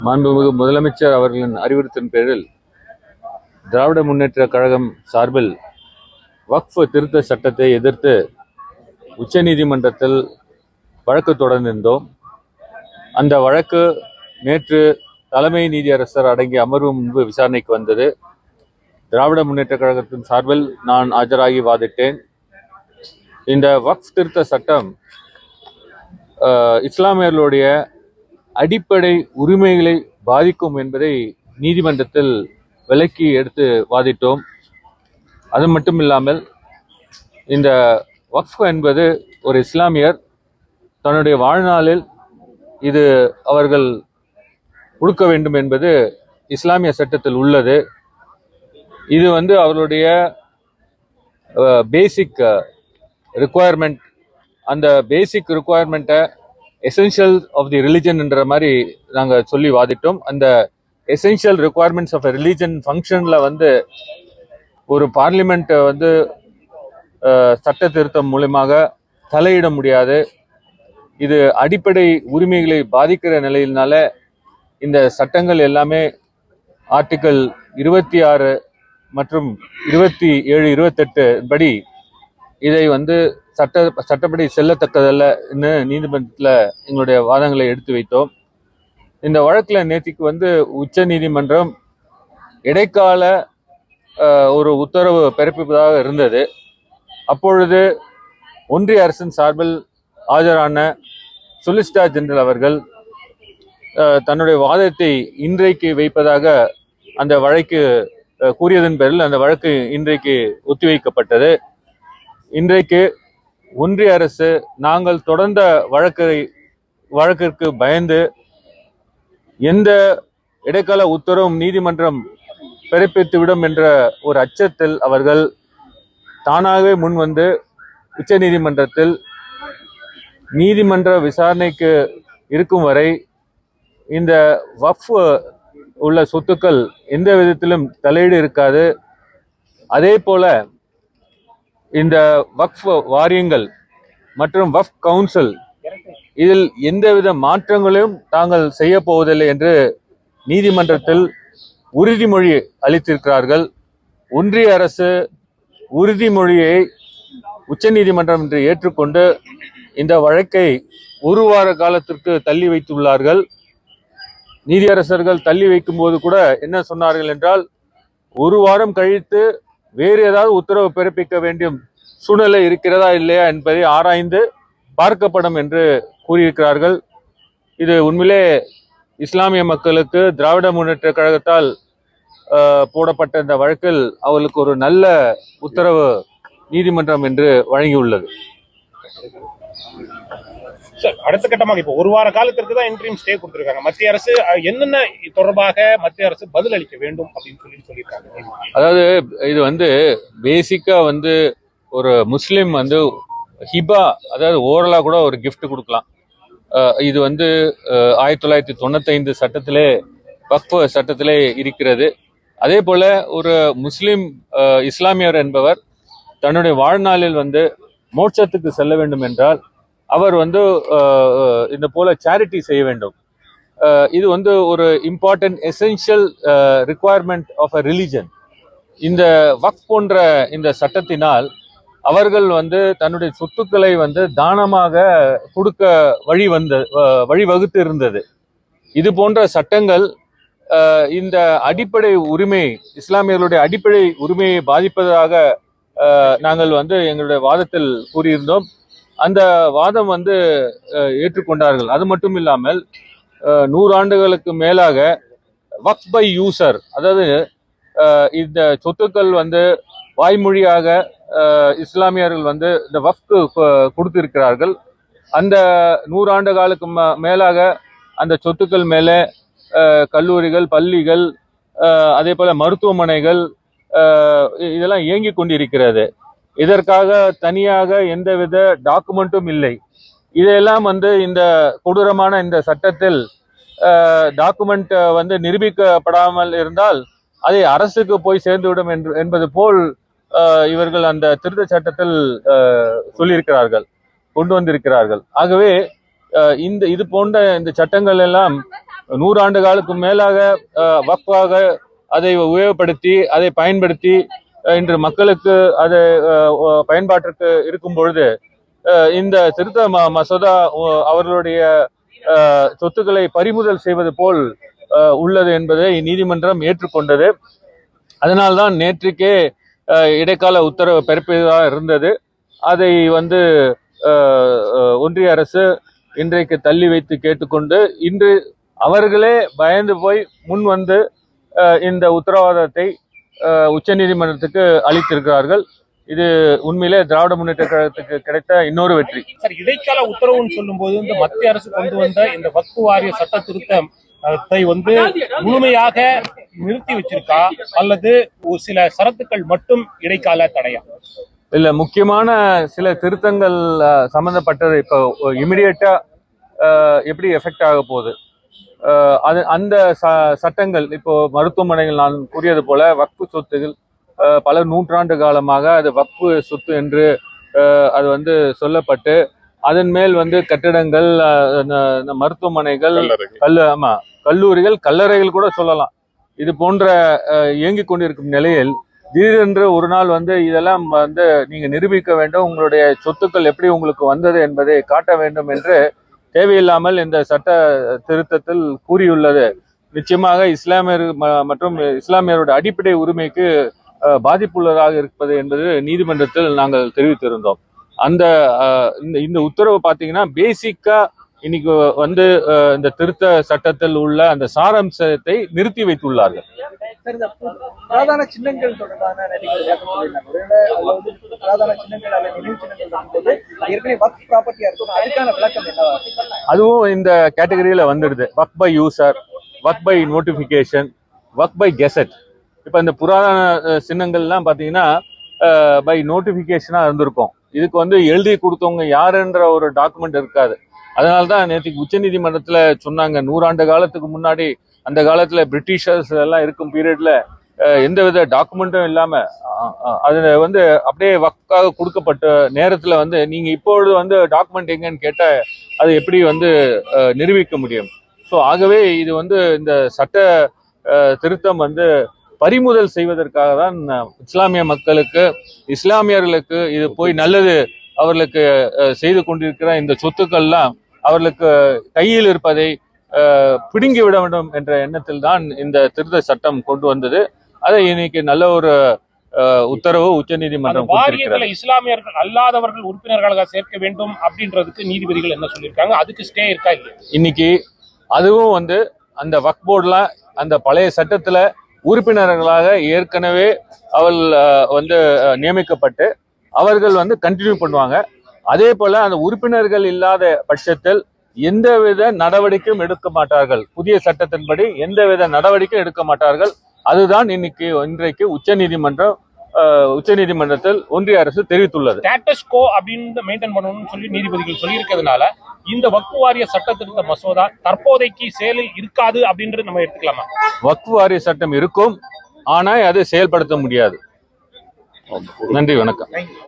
மாண்புமிகு முதலமைச்சர் அவர்களின் அறிவுறுத்தின் பேரில் திராவிட முன்னேற்ற கழகம் சார்பில் வக்ஃப் திருத்த சட்டத்தை எதிர்த்து உச்சநீதிமன்றத்தில் வழக்கு தொடர்ந்திருந்தோம். அந்த வழக்கு நேற்று தலைமை நீதியரசர் அடங்கிய அமர்வு முன்பு விசாரணைக்கு வந்தது. திராவிட முன்னேற்ற கழகத்தின் சார்பில் நான் ஆஜராகி வாதிட்டேன். இந்த வக்ஃப் திருத்த சட்டம் இஸ்லாமியர்களுடைய அடிப்படை உரிமைகளை பாதிக்கும் என்பதை நீதிமன்றத்தில் விலக்கி எடுத்து வாதிட்டோம். அது மட்டும் இல்லாமல் இந்த வக்ஃப் என்பது ஒரு இஸ்லாமியர் தன்னுடைய வாழ்நாளில் இது அவர்கள் கொடுக்க வேண்டும் என்பது இஸ்லாமிய சட்டத்தில் உள்ளது. இது அவர்களுடைய பேசிக் ரிக்குவயர்மெண்ட். அந்த பேசிக் ரிக்குவயர்மெண்ட்டை எசென்ஷியல் ஆஃப் தி ரிலிஜன் என்ற மாதிரி நாங்கள் சொல்லி வாதிட்டோம். அந்த எசென்ஷியல் ரிக்குவயர்மெண்ட்ஸ் ஆஃப் ரிலிஜன் ஃபங்க்ஷனில் ஒரு பார்லிமெண்ட் சட்ட திருத்தம் மூலமாக தலையிட முடியாது. இது அடிப்படை உரிமைகளை பாதிக்கிற நிலையினால இந்த சட்டங்கள் எல்லாமே ஆர்டிக்கல் 26 மற்றும் 27, 28 படி இதை சட்டப்படி செல்லத்தக்கதல்ல நீதிமன்றத்தில் எங்களுடைய வாதங்களை எடுத்து வைத்தோம். இந்த வழக்கில் நேற்றுக்கு உச்ச நீதிமன்றம் இடைக்கால ஒரு உத்தரவு பிறப்பிப்பதாக இருந்தது. அப்பொழுது ஒன்றிய அரசின் சார்பில் ஆஜரான சொலிசிட்டர் ஜெனரல் அவர்கள் தன்னுடைய வாதத்தை இன்றைக்கு வைப்பதாக அந்த வழக்கு கூறியதன் பேரில் அந்த வழக்கு இன்றைக்கு ஒத்திவைக்கப்பட்டது. இன்றைக்கு ஒன்றிய அரசு நாங்கள் தொடர்ந்த வழக்கிற்கு பயந்து எந்த இடைக்கால உத்தரவும் நீதிமன்றம் பிறப்பித்துவிடும் என்ற ஒரு அச்சத்தில் அவர்கள் தானாகவே முன்வந்து உச்ச நீதிமன்றத்தில் நீதிமன்ற விசாரணைக்கு இருக்கும் வரை இந்த வக்ஃப் உள்ள சொத்துக்கள் எந்த விதத்திலும் தலையீடு இருக்காது. அதே போல இந்த வக்ஃப் வாரியங்கள் மற்றும் வக்ஃப் கவுன்சில் இதில் எந்தவித மாற்றங்களையும் தாங்கள் செய்ய போவதில்லை என்று நீதிமன்றத்தில் உறுதிமொழி அளித்திருக்கிறார்கள். ஒன்றிய அரசு உறுதிமொழியை உச்ச நீதிமன்றம் என்று ஏற்றுக்கொண்டு இந்த வழக்கை ஒரு வார காலத்திற்கு தள்ளி வைத்துள்ளார்கள். நீதியரசர்கள் தள்ளி வைக்கும் போது கூட என்ன சொன்னார்கள் என்றால், ஒரு வாரம் கழித்து வேறு ஏதாவது உத்தரவு பிறப்பிக்க வேண்டிய சூழ்நிலை இருக்கிறதா இல்லையா என்பதை ஆராய்ந்து பார்க்கப்படும் என்று கூறியிருக்கிறார்கள். இது உண்மையிலே இஸ்லாமிய மக்களுக்கு திராவிட முன்னேற்ற கழகத்தால் போடப்பட்ட இந்த வழக்கில் அவர்களுக்கு ஒரு நல்ல உத்தரவு நீதிமன்றம் என்று வழங்கியுள்ளது. அடுத்த கட்டமாக இப்போ ஒரு வார காலத்திற்கு தான் இன்ட்ரீம் ஸ்டே கொடுத்திருக்காங்க. மத்திய அரசு என்னென்ன தொடர்பாக மத்திய அரசு பதில் அளிக்க வேண்டும் அப்படின்னு சொல்லியிருக்காங்க. அதாவது இது பேசிக்கா ஒரு முஸ்லிம் ஹிபா, அதாவது ஓரலா கூட ஒரு கிஃப்ட் கொடுக்கலாம். இது 1995 சட்டத்திலே வக்ஃப் சட்டத்திலே இருக்கிறது. அதே போல ஒரு முஸ்லிம் இஸ்லாமியர் என்பவர் தன்னுடைய வாழ்நாளில் மோட்சத்துக்கு செல்ல வேண்டும் என்றால் அவர் இந்த போல சேரிட்டி செய்ய வேண்டும். இது ஒரு important essential requirement of a religion. இந்த வக்ஃப் போன்ற இந்த சட்டத்தினால் அவர்கள் தன்னுடைய சொத்துக்களை தானமாக கொடுக்க வழிவகுத்து இருந்தது. இது போன்ற சட்டங்கள் இந்த அடிப்படை உரிமை, இஸ்லாமியர்களுடைய அடிப்படை உரிமையை பாதிப்பதாக நாங்கள் எங்களுடைய வாதத்தில் கூறியிருந்தோம். அந்த வாதம் ஏற்றுக்கொண்டார்கள். அது மட்டும் இல்லாமல் 100 ஆண்டுகளுக்கு மேலாக வக்ஃப் பை யூசர், அதாவது இந்த சொத்துக்கள் வாய்மொழியாக இஸ்லாமியர்கள் இந்த வக்ஃப் கொடுத்திருக்கிறார்கள். அந்த 100 ஆண்டு காலுக்கு மேலாக அந்த சொத்துக்கள் மேலே கல்லூரிகள், பள்ளிகள், அதே போல மருத்துவமனைகள் இதெல்லாம் இயங்கி கொண்டிருக்கிறது. இதற்காக தனியாக எந்தவித டாக்குமெண்ட்டும் இல்லை. இதையெல்லாம் இந்த கொடூரமான இந்த சட்டத்தில் டாக்குமெண்ட் நிரூபிக்கப்படாமல் இருந்தால் அதை அரசுக்கு போய் சேர்ந்துவிடும் என்பது போல் இவர்கள் அந்த திருத்த சட்டத்தில் சொல்லியிருக்கிறார்கள், கொண்டு வந்திருக்கிறார்கள். ஆகவே இது போன்ற இந்த சட்டங்கள் எல்லாம் 100 ஆண்டு காலுக்கு மேலாக வக்ஃபாக அதை உபயோகப்படுத்தி அதை பயன்படுத்தி இன்று மக்களுக்கு அதை பயன்பாட்டிற்கு இருக்கும் பொழுது இந்த திருத்த மசோதா அவர்களுடைய சொத்துக்களை பறிமுதல் செய்வது போல் உள்ளது என்பதை நீதிமன்றம் ஏற்றுக்கொண்டது. அதனால்தான் நேற்றுக்கே இடைக்கால உத்தரவு பிறப்பிப்பதாக இருந்தது. அதை ஒன்றிய அரசு இன்றைக்கு தள்ளி வைத்து கேட்டுக்கொண்டு இன்று அவர்களே பயந்து போய் முன் வந்து இந்த உத்தரவாதத்தை உச்சநீதிமன்றத்துக்கு அளித்திருக்கிறார்கள். இது உண்மையிலே திராவிட முன்னேற்ற கழகத்துக்கு கிடைத்த இன்னொரு வெற்றி. சார், இடைக்கால உத்தரவுன்னு சொல்லும் போது இந்த மத்திய அரசு கொண்டு வந்த இந்த வக்ஃபு வாரிய சட்ட திருத்தத்தை முழுமையாக நிறுத்தி வச்சிருக்கா அல்லது சில சரத்துக்கள் மட்டும் இடைக்கால தடையா? இல்ல, முக்கியமான சில திருத்தங்கள் சம்பந்தப்பட்டது இப்போ இமிடியேட்டா எப்படி எஃபெக்ட் ஆக போகுது, அந்த சட்டங்கள் இப்போ மருத்துவமனைகள் நான் கூறியது போல வக்ஃபு சொத்துகள் பல நூற்றாண்டு காலமாக அது வக்ஃபு சொத்து என்று அது சொல்லப்பட்டு அதன் மேல் கட்டிடங்கள், மருத்துவமனைகள், கல்லூரிகள், கல்லறைகள் கூட சொல்லலாம், இது போன்ற இயங்கிக் கொண்டிருக்கும் நிலையில் திடீரென்று ஒரு நாள் இதெல்லாம் நீங்க நிரூபிக்க வேண்டும், உங்களுடைய சொத்துக்கள் எப்படி உங்களுக்கு வந்தது என்பதை காட்ட வேண்டும் என்று தேவையில்லாமல் இந்த சட்ட திருத்தத்தில் கூறியுள்ளது நிச்சயமாக இஸ்லாமியர் மற்றும் இஸ்லாமியருடைய அடிப்படை உரிமைக்கு பாதிப்புள்ளதாக இருப்பது என்பது நீதிமன்றத்தில் நாங்கள் தெரிவித்திருந்தோம். இந்த உத்தரவு பார்த்தீங்கன்னா பேசிக்கா இன்னைக்கு இந்த திருத்த சட்டத்தில் உள்ள அந்த சாராம்சத்தை நிறுத்தி வைத்துள்ளார்கள். பிரதான சின்னங்கள் தொடர்பான பிரதான சின்னங்கள் அல்லது நினைவு சின்னங்கள் ஏற்கனவே வக்ஃப் ப்ராப்பர்ட்டியா இருக்கும், அதுக்கான விளக்கம் என்னவா? அதுவும் இந்த கேட்டகரியில வந்துடுது. Waqf by user, waqf by notification, waqf by gazette. இப்ப இந்த புராதன சின்னங்கள்லாம் பாத்தீங்கன்னா பை நோட்டிபிகேஷனா இருந்திருக்கும். இதுக்கு எழுதி கொடுத்தவங்க யாருன்ற ஒரு டாக்குமெண்ட் இருக்காது. அதனால்தான் நேற்றுக்கு உச்ச நீதிமன்றத்துல சொன்னாங்க, 100 ஆண்டு காலத்துக்கு முன்னாடி அந்த காலத்துல பிரிட்டிஷர்ஸ் எல்லாம் இருக்கும் பீரியட்ல எந்தவித டாக்குமெண்ட்டும் இல்லாம அதுல அப்படியே வக்ஃபாக கொடுக்கப்பட்ட நேரத்துல நீங்க இப்பொழுது டாக்குமெண்ட் எங்கன்னு கேட்டா அது எப்படி நிரூபிக்க முடியும்? ஸோ ஆகவே இது இந்த சட்ட திருத்தம் பறிமுதல் செய்வதற்காக தான் இஸ்லாமிய மக்களுக்கு, இஸ்லாமியர்களுக்கு இது போய் நல்லது அவர்களுக்கு செய்து கொண்டிருக்கிற இந்த சொத்துக்கள்லாம் அவர்களுக்கு கையில் இருப்பதை பிடுங்கி விட வேண்டும் என்ற எண்ணத்தில் தான் இந்த திருத்த சட்டம் கொண்டு வந்தது. அதை இன்னைக்கு நல்ல ஒரு உத்தரவு உச்ச நீதிமன்றம் வாரியத்துல இஸ்லாமியர்கள் அல்லாதவர்கள் உறுப்பினர்களாக சேர்க்க வேண்டும் அப்படின்றதுக்கு நீதிபதிகள் என்ன சொல்லியிருக்காங்க? அதுக்கு ஸ்டே இருக்கா இல்லையா? இன்னைக்கு அதுவும் அந்த வக்ஃப் போர்டுல அந்த பழைய சட்டத்துல உறுப்பினர்களாக ஏற்கனவே நியமிக்கப்பட்டு அவர்கள் கண்டினியூ பண்ணுவாங்க. அதே போல அந்த உறுப்பினர்கள் இல்லாத பட்சத்தில் எந்தவித நடவடிக்கையும் எடுக்க மாட்டார்கள். புதிய சட்டத்தின்படி எந்தவித நடவடிக்கையும் எடுக்க மாட்டார்கள். அதுதான் இன்றைக்கு உச்சநீதிமன்றத்தில் ஒன்றிய அரசு தெரிவித்துள்ளது. ஸ்டேட்டஸ் கோ அப்படின்னு மெயின்டைன் பண்ணணும்னு சொல்லி நீதிபதிகள் சொல்லியிருக்கிறதுனால இந்த வக்ஃப் வாரிய சட்ட திருத்த மசோதா தற்போதைக்கு செயலில் இருக்காது அப்படின்றது நம்ம எடுத்துக்கலாமா? வக்ஃப் வாரிய சட்டம் இருக்கும், ஆனா அது செயல்படுத்த முடியாது. நன்றி, வணக்கம்.